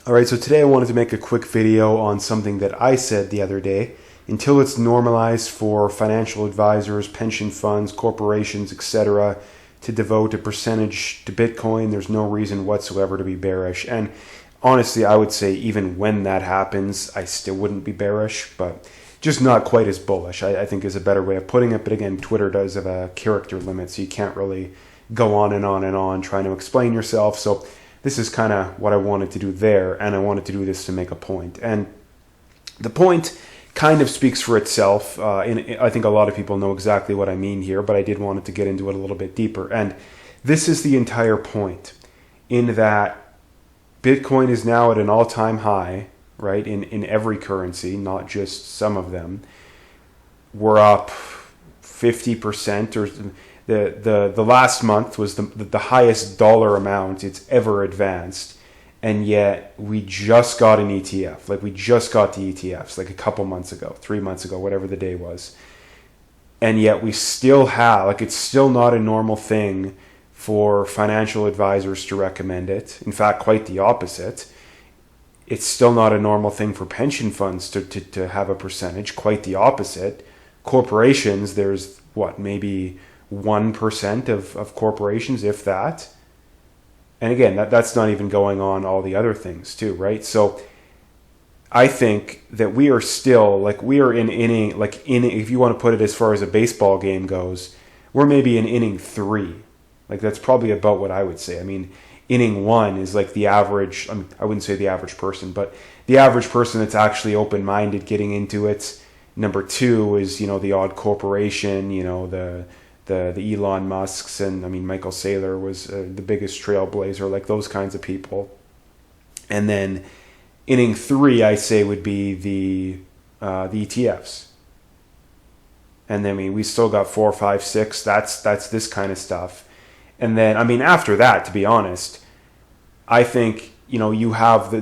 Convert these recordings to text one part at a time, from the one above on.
All right, so today I wanted to make a quick video on something that I said the other day. Until it's normalized for financial advisors, pension funds, corporations, etc., to devote a percentage to Bitcoin, there's no reason whatsoever to be bearish. And honestly, I would say even when that happens, I still wouldn't be bearish, but just not quite as bullish, I think is a better way of putting it. But again, Twitter does have a character limit, so you can't really go on and on and on trying to explain yourself. So this is kind of what I wanted to do there, and I wanted to do this to make a point. And the point kind of speaks for itself. I think a lot of people know exactly what I mean here, but I did want to get into it a little bit deeper. And this is the entire point, in that Bitcoin is now at an all-time high, right, in every currency, not just some of them. We're up 50%, or the last month was the highest dollar amount it's ever advanced, and yet we just got an ETF. Like, we just got the ETFs like a couple months ago, 3 months ago, whatever the day was. And yet we still have, like, it's still not a normal thing for financial advisors to recommend it. In fact, quite the opposite. It's still not a normal thing for pension funds to have a percentage. Quite the opposite. Corporations, there's maybe 1% of corporations, if that. And again, that's not even going on all the other things too, right? So I think that we are still, like, we are in inning, if you want to put it as far as a baseball game goes, we're maybe in inning 3. Like, that's probably about what I would say. I mean, inning 1 is like the average, I wouldn't say the average person, but the average person that's actually open-minded getting into it. Number 2 is, the odd corporation, the Elon Musks, and I mean, Michael Saylor was the biggest trailblazer, like those kinds of people. And then inning 3, I say, would be the ETFs. And then we still got 4, 5, 6. That's this kind of stuff. And then, I mean, after that, to be honest, I think, you have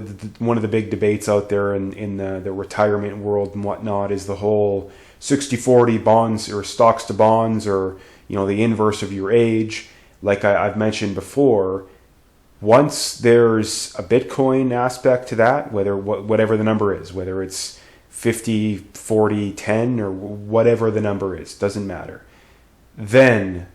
one of the big debates out there in the retirement world and whatnot is the whole 60-40 bonds or stocks to bonds, or, the inverse of your age. Like I've mentioned before, once there's a Bitcoin aspect to that, whatever the number is, whether it's 50, 40, 10, or whatever the number is, doesn't matter. Then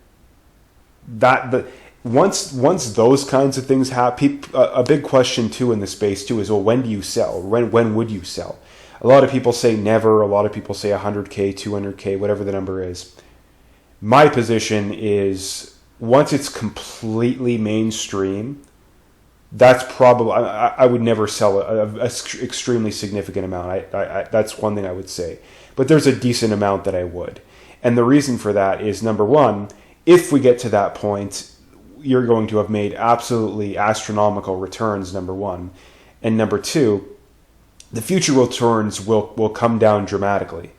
once those kinds of things happen, a big question too in the space too is, well, when do you sell? When would you sell? A lot of people say never. A lot of people say 100K, 200K, whatever the number is. My position is, once it's completely mainstream, that's probably, I would never sell a extremely significant amount. That's one thing I would say. But there's a decent amount that I would. And the reason for that is, number one, if we get to that point, you're going to have made absolutely astronomical returns, number one. And number two, the future returns will come down dramatically.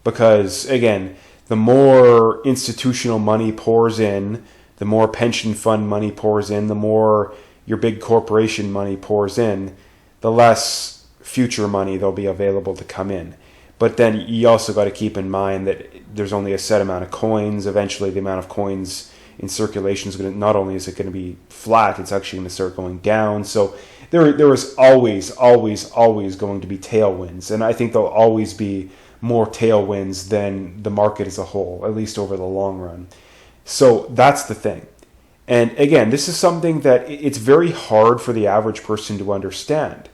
Because, again, the more institutional money pours in, the more pension fund money pours in, the more your big corporation money pours in, the less future money there'll be available to come in. But then you also got to keep in mind that there's only a set amount of coins. Eventually, the amount of coins in circulation is going to, not only is it going to be flat, it's actually going to start going down. So there is always going to be tailwinds. And I think there'll always be more tailwinds than the market as a whole, at least over the long run. So that's the thing. And again, this is something that it's very hard for the average person to understand,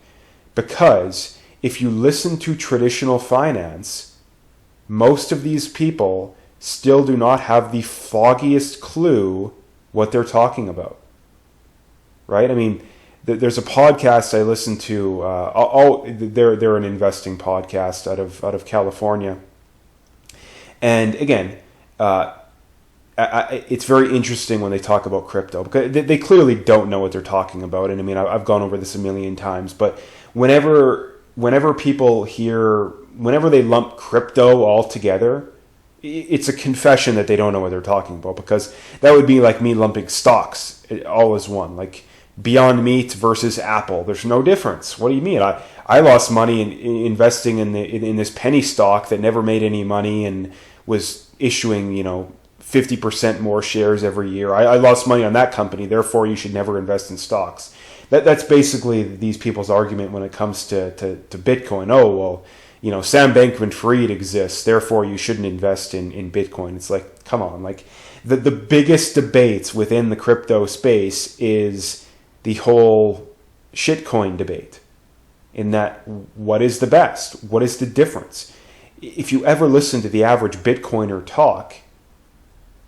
because if you listen to traditional finance, most of these people still do not have the foggiest clue what they're talking about. Right? I mean, there's a podcast I listen to. They're an investing podcast out of California, and again, it's very interesting when they talk about crypto, because they clearly don't know what they're talking about. And I mean, I've gone over this a million times, but whenever people whenever they lump crypto all together, it's a confession that they don't know what they're talking about, because that would be like me lumping stocks all as one, like Beyond Meat versus Apple. There's no difference. What do you mean? I lost money in investing in this penny stock that never made any money and was issuing 50% more shares every year. I lost money on that company, therefore you should never invest in stocks. that's basically these people's argument when it comes to Bitcoin. Oh, well, Sam Bankman-Fried exists, therefore you shouldn't invest in Bitcoin. It's like, come on. Like, the biggest debates within the crypto space is the whole shitcoin debate. In that, what is the best? What is the difference? If you ever listen to the average Bitcoiner talk,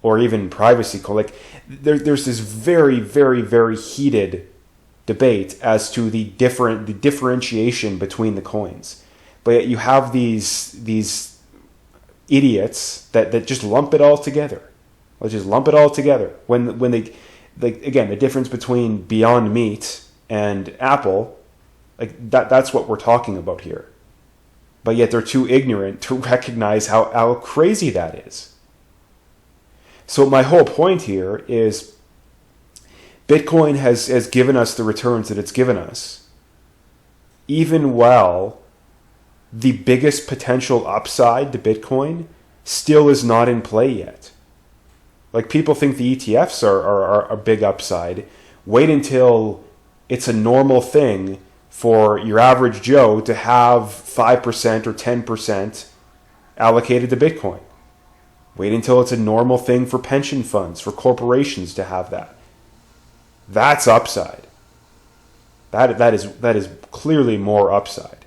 or even privacy coin, like there's this very, very, very heated debate as to the differentiation between the coins. But yet you have these idiots that just lump it all together. Let's just lump it all together. When they again, the difference between Beyond Meat and Apple, like that's what we're talking about here. But yet they're too ignorant to recognize how crazy that is. So my whole point here is Bitcoin has given us the returns that it's given us, even while the biggest potential upside to Bitcoin still is not in play yet. Like, people think the ETFs are a big upside. Wait until it's a normal thing for your average Joe to have 5% or 10% allocated to Bitcoin. Wait until it's a normal thing for pension funds, for corporations to have that. That's upside. That is clearly more upside.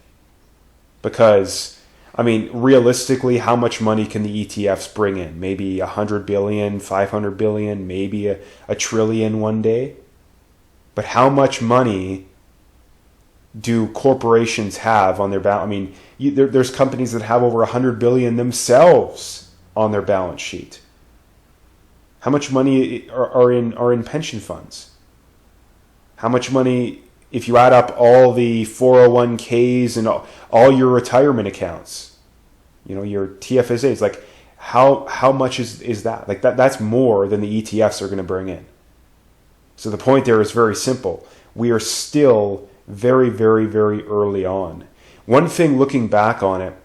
Because, I mean, realistically, how much money can the ETFs bring in? Maybe 100 billion, 500 billion, maybe a trillion one day. But how much money do corporations have on their balance? I mean, there's companies that have over 100 billion themselves on their balance sheet. How much money are in pension funds? How much money, if you add up all the 401ks and all your retirement accounts, your TFSAs, like how much is that? Like that's more than the ETFs are going to bring in. So the point there is very simple. We are still very, very, very early on. One thing, looking back on it,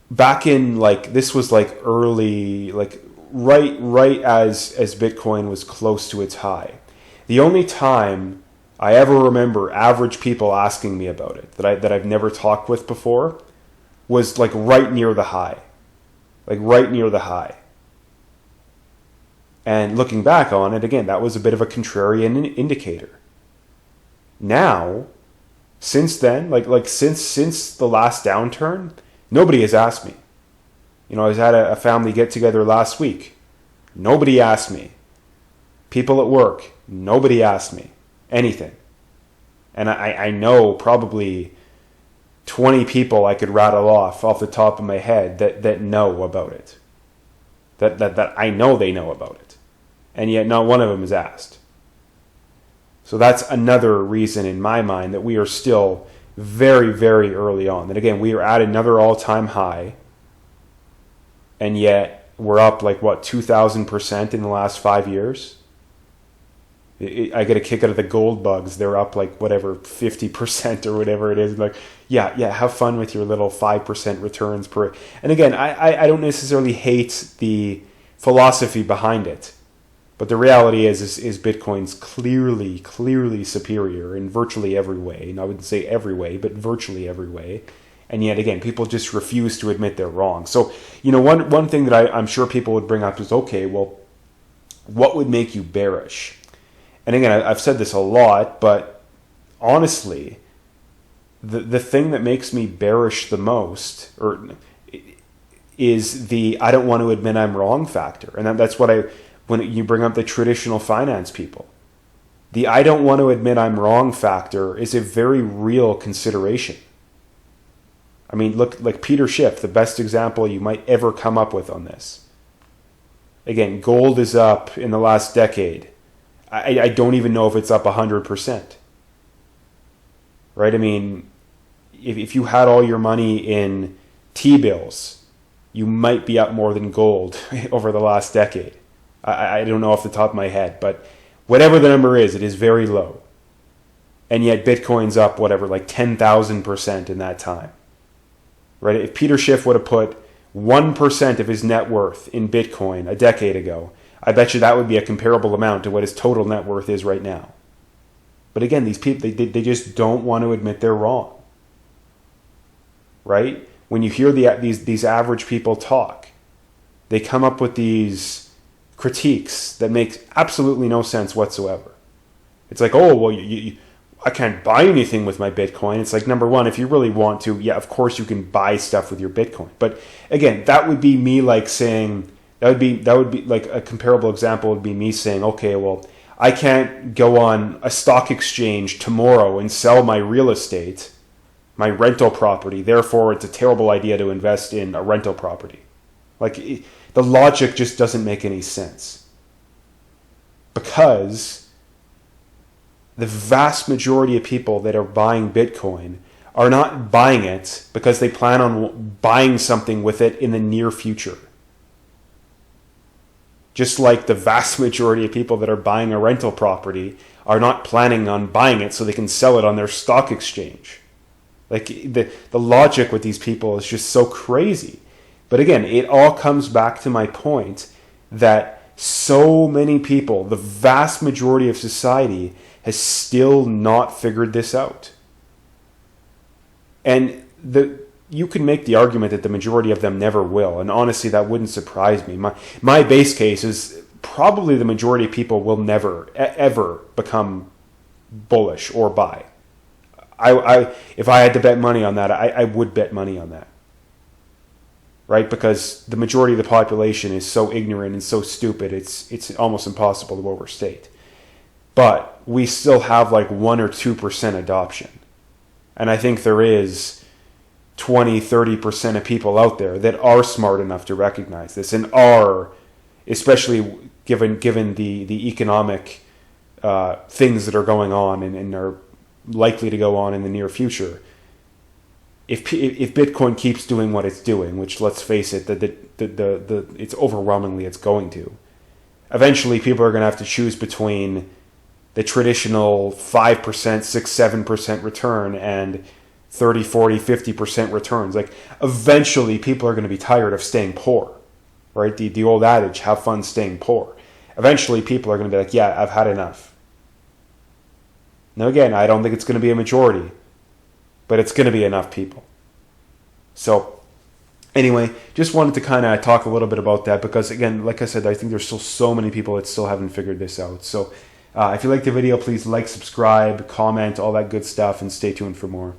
back in this was early, right as Bitcoin was close to its high. The only time I ever remember average people asking me about it that I've never talked with before was right near the high. Right near the high. And looking back on it, again, that was a bit of a contrarian indicator. Now, since then, since the last downturn, nobody has asked me. I was at a family get-together last week. Nobody asked me. People at work, nobody asked me anything. And I know probably 20 people I could rattle off the top of my head that know about it. That I know they know about it. And yet not one of them is asked. So that's another reason in my mind that we are still very, very early on. That again, we are at another all-time high, and yet we're up 2,000% in the last 5 years. I get a kick out of the gold bugs. They're up 50% or whatever it is. Yeah, have fun with your little 5% returns per. And again, I don't necessarily hate the philosophy behind it. But the reality is Bitcoin's clearly superior in virtually every way. And I wouldn't say every way, but virtually every way. And yet, again, people just refuse to admit they're wrong. So, one thing that I'm sure people would bring up is, okay, well, what would make you bearish? And again, I've said this a lot, but honestly, the thing that makes me bearish the most is the I don't want to admit I'm wrong factor. And that's what when you bring up the traditional finance people. The I don't want to admit I'm wrong factor is a very real consideration. I mean, look, Peter Schiff, the best example you might ever come up with on this. Again, gold is up in the last decade. I don't even know if it's up 100%. Right? I mean, if you had all your money in T-bills, you might be up more than gold over the last decade. I don't know off the top of my head, but whatever the number is, it is very low. And yet Bitcoin's up, 10,000% in that time. Right? If Peter Schiff would have put 1% of his net worth in Bitcoin a decade ago, I bet you that would be a comparable amount to what his total net worth is right now. But again, these people, they just don't want to admit they're wrong. Right? When you hear these average people talk, they come up with these critiques that make absolutely no sense whatsoever. It's like, oh, well, I can't buy anything with my Bitcoin. It's like, number one, if you really want to, yeah, of course you can buy stuff with your Bitcoin. But again, that would be me like saying, that would be like a comparable example would be me saying, okay, well, I can't go on a stock exchange tomorrow and sell my real estate, my rental property. Therefore, it's a terrible idea to invest in a rental property. Like, the logic just doesn't make any sense. Because the vast majority of people that are buying Bitcoin are not buying it because they plan on buying something with it in the near future. Just like the vast majority of people that are buying a rental property are not planning on buying it so they can sell it on their stock exchange. Like, the logic with these people is just so crazy. But again, it all comes back to my point that so many people, the vast majority of society, has still not figured this out. And you can make the argument that the majority of them never will, and honestly, that wouldn't surprise me. My base case is probably the majority of people will never, ever become bullish or buy. If I had to bet money on that, I would bet money on that. Right? Because the majority of the population is so ignorant and so stupid, it's almost impossible to overstate. But we still have like 1 or 2% adoption. And I think there is 20-30% of people out there that are smart enough to recognize this and are, especially given the economic things that are going on and are likely to go on in the near future. If Bitcoin keeps doing what it's doing, which, let's face it, it's overwhelmingly it's going to, eventually people are going to have to choose between the traditional 5%, 6-7% return and 30, 40, 50% returns. Like, eventually people are going to be tired of staying poor, right? The old adage, have fun staying poor. Eventually people are going to be like, yeah, I've had enough. Now again, I don't think it's going to be a majority, but it's going to be enough people. So anyway, just wanted to kind of talk a little bit about that because, again, like I said, I think there's still so many people that still haven't figured this out. So if you liked the video, please like, subscribe, comment, all that good stuff, and stay tuned for more.